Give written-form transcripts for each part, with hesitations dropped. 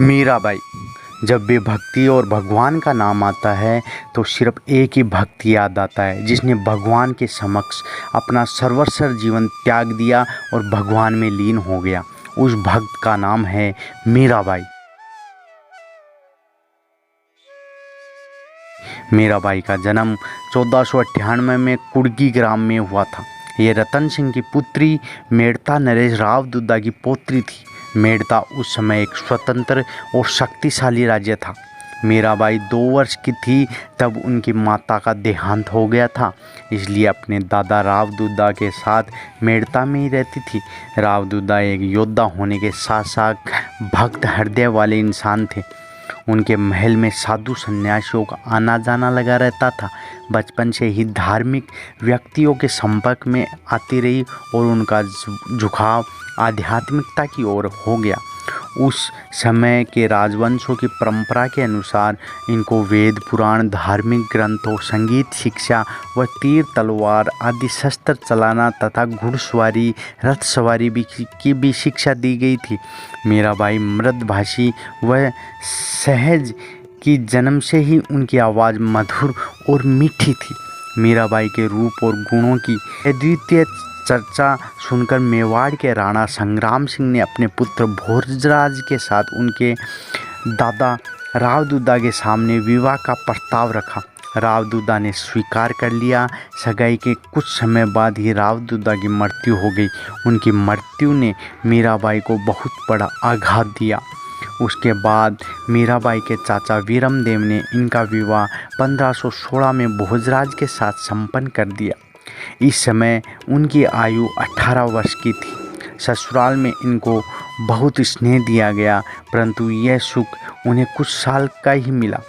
मीराबाई। जब भी भक्ति और भगवान का नाम आता है तो सिर्फ एक ही भक्त याद आता है जिसने भगवान के समक्ष अपना सर्वस्व जीवन त्याग दिया और भगवान में लीन हो गया। उस भक्त का नाम है मीराबाई। मीराबाई का जन्म 1498 में कुड़गी ग्राम में हुआ था। ये रतन सिंह की पुत्री मेड़ता नरेश राव दुद्दा की पौत्री थी। मेड़ता उस समय एक स्वतंत्र और शक्तिशाली राज्य था। मीराबाई 2 वर्ष की थी तब उनकी माता का देहांत हो गया था, इसलिए अपने दादा राव दुद्दा के साथ मेड़ता में ही रहती थी। राव दुद्दा एक योद्धा होने के साथ साथ भक्त हृदय वाले इंसान थे। उनके महल में साधु सन्यासियों का आना जाना लगा रहता था। बचपन से ही धार्मिक व्यक्तियों के संपर्क में आती रही और उनका झुकाव आध्यात्मिकता की ओर हो गया। उस समय के राजवंशों की परंपरा के अनुसार इनको वेद पुराण, धार्मिक ग्रंथों, संगीत शिक्षा व तीर तलवार आदि शस्त्र चलाना तथा घुड़सवारी, रथ सवारी की भी शिक्षा दी गई थी। मीराबाई मृदभाषी व सहज की जन्म से ही उनकी आवाज़ मधुर और मीठी थी। मीराबाई के रूप और गुणों की अद्वितीय चर्चा सुनकर मेवाड़ के राणा संग्राम सिंह ने अपने पुत्र भोजराज के साथ उनके दादा राव दुद्दा के सामने विवाह का प्रस्ताव रखा। राव दुद्दा ने स्वीकार कर लिया। सगाई के कुछ समय बाद ही राव दुद्दा की मृत्यु हो गई। उनकी मृत्यु ने मीराबाई को बहुत बड़ा आघात दिया। उसके बाद मीराबाई के चाचा वीरमदेव ने इनका विवाह 1516 में भोजराज के साथ संपन्न कर दिया। इस समय उनकी आयु 18 वर्ष की थी। ससुराल में इनको बहुत स्नेह दिया गया, परंतु यह सुख उन्हें कुछ साल का ही मिला।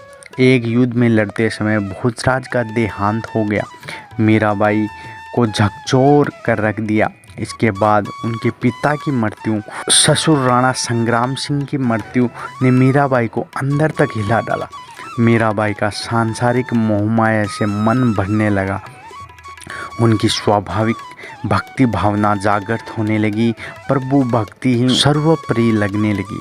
एक युद्ध में लड़ते समय भोजराज का देहांत हो गया। मीराबाई को झकझोर कर रख दिया। इसके बाद उनके पिता की मृत्यु, ससुर राणा संग्राम सिंह की मृत्यु ने मीराबाई को अंदर तक हिला डाला। मीराबाई का सांसारिक मोहमाया से मन भरने लगा। उनकी स्वाभाविक भक्ति भावना जागृत होने लगी। प्रभु भक्ति ही सर्वोपरि लगने लगी।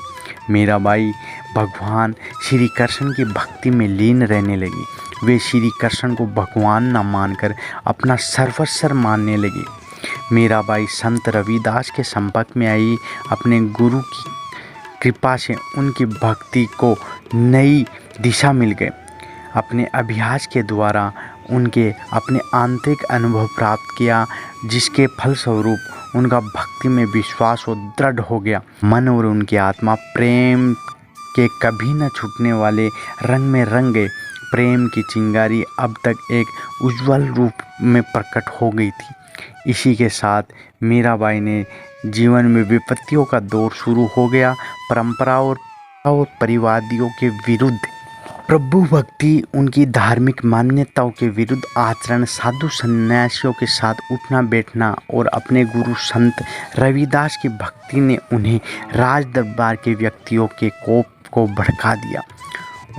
मीराबाई भगवान श्री कृष्ण की भक्ति में लीन रहने लगी। वे श्री कृष्ण को भगवान न मानकर अपना सर्वस्व मानने लगी। मीराबाई संत रविदास के संपर्क में आई। अपने गुरु की कृपा से उनकी भक्ति को नई दिशा मिल गई। अपने अभ्यास के द्वारा उनके अपने आंतरिक अनुभव प्राप्त किया, जिसके फलस्वरूप उनका भक्ति में विश्वास और दृढ़ हो गया। मन और उनकी आत्मा प्रेम के कभी न छूटने वाले रंग में रंग गए। प्रेम की चिंगारी अब तक एक उज्जवल रूप में प्रकट हो गई थी। इसी के साथ मीराबाई ने जीवन में विपत्तियों का दौर शुरू हो गया। परंपरा और परिवादियों के विरुद्ध प्रभु भक्ति, उनकी धार्मिक मान्यताओं के विरुद्ध आचरण, साधु सन्यासियों के साथ उठना बैठना और अपने गुरु संत रविदास की भक्ति ने उन्हें राज दरबार के व्यक्तियों के कोप को भड़का दिया।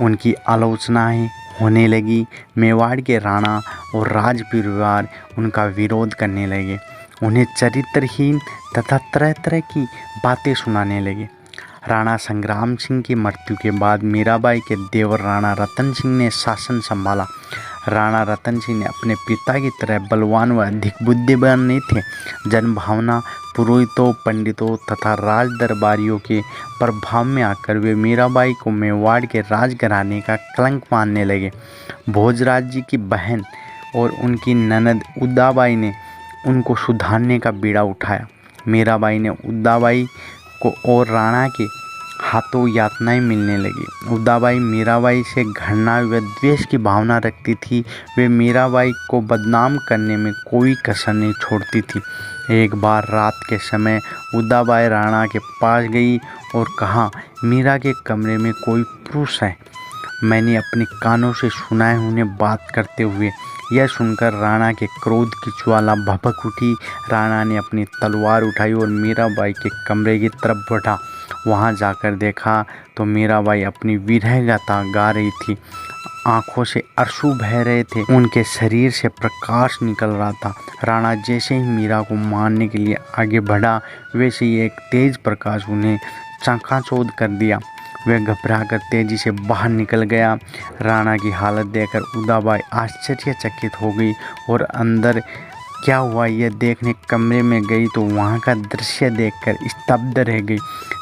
उनकी आलोचनाएं होने लगी। मेवाड़ के राणा और राज परिवार उनका विरोध करने लगे। उन्हें चरित्रहीन तथा तरह तरह की बातें सुनाने लगे। राणा संग्राम सिंह की मृत्यु के बाद मीराबाई के देवर राणा रतन सिंह ने शासन संभाला। राणा रतन सिंह ने अपने पिता की तरह बलवान व अधिक बुद्धिमान नहीं थे। जनभावना, पुरोहितों, पंडितों तथा राज दरबारियों के प्रभाव में आकर वे मीराबाई को मेवाड़ के राजघराने का कलंक मानने लगे। भोजराज जी की बहन और उनकी ननद उदाबाई ने उनको सुधारने का बीड़ा उठाया। मीराबाई ने उदाबाई को और राणा के हाथों यातनाएं मिलने लगी। उदाबाई मीराबाई से घृणा व द्वेष की भावना रखती थी। वे मीराबाई को बदनाम करने में कोई कसर नहीं छोड़ती थी। एक बार रात के समय उदाबाई राणा के पास गई और कहा, मीरा के कमरे में कोई पुरुष है। मैंने अपने कानों से सुना है उन्हें बात करते हुए। यह सुनकर राणा के क्रोध की ज्वाला भभक उठी। राणा ने अपनी तलवार उठाई और मीराबाई के कमरे की तरफ बढ़ा। वहां जाकर देखा तो मीराबाई अपनी विरह गाथा गा रही थी। आंखों से आंसू बह रहे थे। उनके शरीर से प्रकाश निकल रहा था। राणा जैसे ही मीरा को मारने के लिए आगे बढ़ा, वैसे ही एक तेज प्रकाश उन्हें चकाचौंध कर दिया। वह घबराकर तेजी से बाहर निकल गया। राणा की हालत देखकर उदाबाई आश्चर्यचकित हो गई और अंदर क्या हुआ यह देखने कमरे में गई तो वहाँ का दृश्य देखकर स्तब्ध रह गई।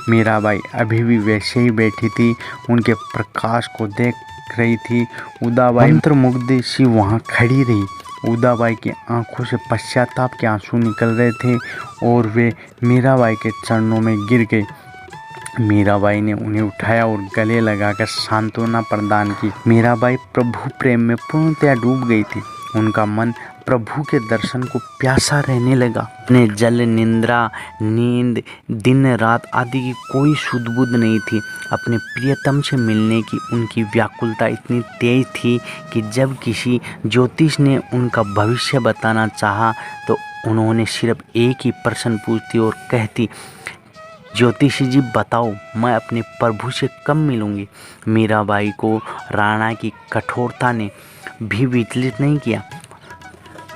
मीराबाई अभी भी वैसे ही बैठी थी, उनके प्रकाश को देख रही थी। उदाबाई मंत्रमुग्ध सी वहाँ खड़ी रही। उदाबाई की आंखों से पश्चाताप के आंसू निकल रहे थे और वे मीराबाई के चरणों में गिर गई। मीराबाई ने उन्हें उठाया और गले लगाकर सांत्वना प्रदान की। मीराबाई प्रभु प्रेम में पूर्णतया डूब गई थी। उनका मन प्रभु के दर्शन को प्यासा रहने लगा। अपने जल, निंद्रा, नींद, दिन रात आदि की कोई सुध-बुध नहीं थी। अपने प्रियतम से मिलने की उनकी व्याकुलता इतनी तेज थी कि जब किसी ज्योतिष ने उनका भविष्य बताना चाहा तो उन्होंने सिर्फ एक ही प्रश्न पूछती और कहती, ज्योतिषी जी बताओ, मैं अपने प्रभु से कब मिलूंगी। मीराबाई को राणा की कठोरता ने भी विचलित नहीं किया।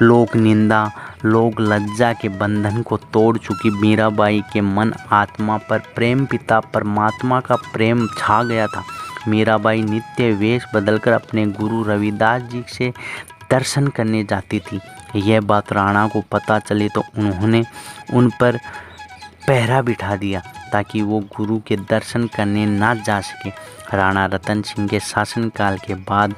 लोक निंदा, लोक लज्जा के बंधन को तोड़ चुकी मीराबाई के मन आत्मा पर प्रेम पिता परमात्मा का प्रेम छा गया था। मीराबाई नित्य वेश बदलकर अपने गुरु रविदास जी से दर्शन करने जाती थी। यह बात राणा को पता चले तो उन्होंने उन पर पहरा बिठा दिया ताकि वो गुरु के दर्शन करने ना जा सके। राणा रतन सिंह के शासनकाल के बाद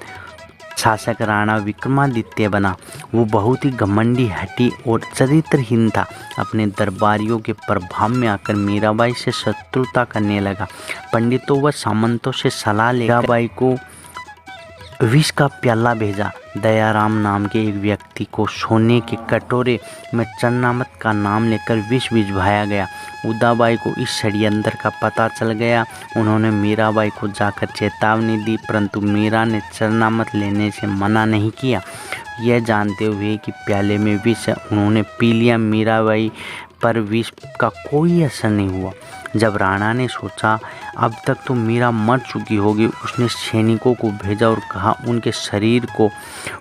शासक राणा विक्रमादित्य बना। वो बहुत ही घमंडी, हठी और चरित्रहीन था। अपने दरबारियों के प्रभाव में आकर मीराबाई से शत्रुता करने लगा। पंडितों व सामंतों से सलाह लेकर मीराबाई को विष का प्याला भेजा। दयाराम नाम के एक व्यक्ति को सोने के कटोरे में चरनामत का नाम लेकर विष भिजवाया गया। उदाबाई को इस षड्यंत्र का पता चल गया। उन्होंने मीराबाई को जाकर चेतावनी दी, परंतु मीरा ने चरनामत लेने से मना नहीं किया। यह जानते हुए कि प्याले में विष है, उन्होंने पी लिया। मीराबाई पर विष का कोई असर नहीं हुआ। जब राणा ने सोचा अब तक तो मीरा मर चुकी होगी, उसने सैनिकों को भेजा और कहा उनके शरीर को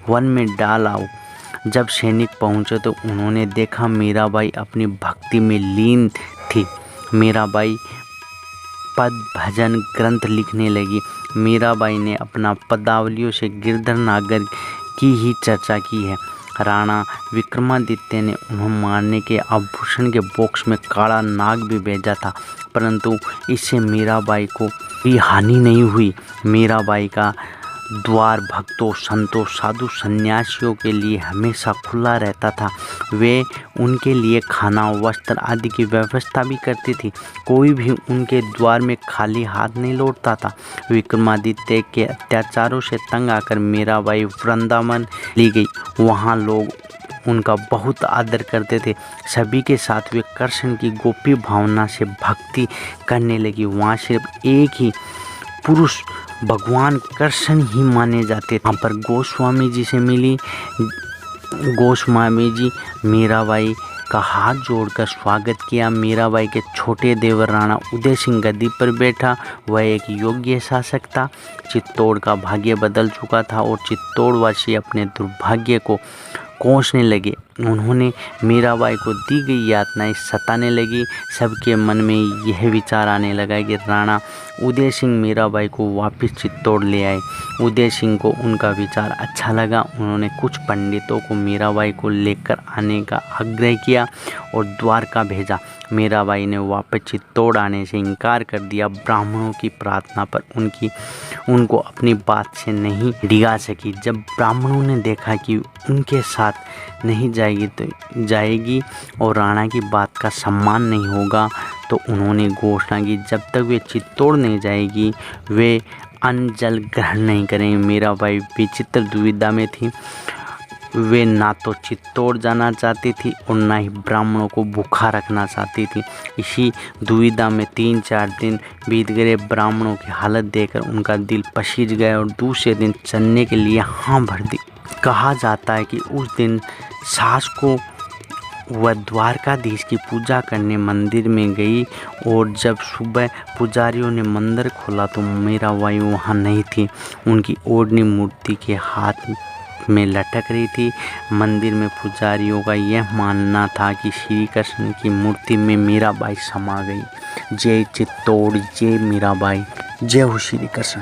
वन में डाल आओ। जब सैनिक पहुंचे तो उन्होंने देखा मीराबाई अपनी भक्ति में लीन थी। मीराबाई पद भजन ग्रंथ लिखने लगी। मीराबाई ने अपना पदावलियों से गिरधर नागर की ही चर्चा की है। राणा विक्रमादित्य ने उन्हें मारने के आभूषण के बॉक्स में काला नाग भी भेजा था, परंतु इससे मीराबाई को भी हानि नहीं हुई। मीराबाई का द्वार भक्तों, संतों, साधु सन्यासियों के लिए हमेशा खुला रहता था। वे उनके लिए खाना, वस्त्र आदि की व्यवस्था भी करती थी। कोई भी उनके द्वार में खाली हाथ नहीं लौटता था। विक्रमादित्य के अत्याचारों से तंग आकर मीराबाई वृंदावन ली गई। वहाँ लोग उनका बहुत आदर करते थे। सभी के साथ वे कृष्ण की गोपी भावना से भक्ति करने लगी। वहाँ सिर्फ एक ही पुरुष भगवान कृष्ण ही माने जाते। वहाँ पर गोस्वामी जी से मिली। गोस्वामी जी मीराबाई का हाथ जोड़कर स्वागत किया। मीराबाई के छोटे देवर राणा उदय सिंह गद्दी पर बैठा। वह एक योग्य शासक था। चित्तौड़ का भाग्य बदल चुका था और चित्तौड़वासी अपने दुर्भाग्य को कोसने लगे। उन्होंने मीराबाई को दी गई यातनाएं सताने लगी। सबके मन में यह विचार आने लगा कि राणा उदय सिंह मीराबाई को वापस चित्तौड़ ले आए। उदय सिंह को उनका विचार अच्छा लगा। उन्होंने कुछ पंडितों को मीराबाई को लेकर आने का आग्रह किया और द्वारका भेजा। मीराबाई ने वापस चित्तौड़ आने से इनकार कर दिया। ब्राह्मणों की प्रार्थना पर उनको अपनी बात से नहीं डिगा सकी। जब ब्राह्मणों ने देखा कि उनके साथ नहीं जाएगी और राणा की बात का सम्मान नहीं होगा, तो उन्होंने घोषणा की जब तक वे चित्तौड़ नहीं जाएगी वे अन्न जल ग्रहण नहीं करेंगे। मीराबाई विचित्र दुविधा में थी। वे ना तो चित्तौड़ जाना चाहती थी और ना ही ब्राह्मणों को भूखा रखना चाहती थी। इसी दुविधा में 3-4 दिन बीत गए। ब्राह्मणों की हालत देखकर उनका दिल पसीज गया और दूसरे दिन चलने के लिए हाँ भर दी। कहा जाता है कि उस दिन सास को वह द्वारकाधीश की पूजा करने मंदिर में गई और जब सुबह पुजारियों ने मंदिर खोला तो मीराबाई वहाँ नहीं थी। उनकी ओढ़नी मूर्ति के हाथ में लटक रही थी। मंदिर में पुजारियों का यह मानना था कि श्री कृष्ण की मूर्ति में मीराबाई समा गई। जय चित्तौड़, जय मीराबाई। जय हो श्री कृष्ण।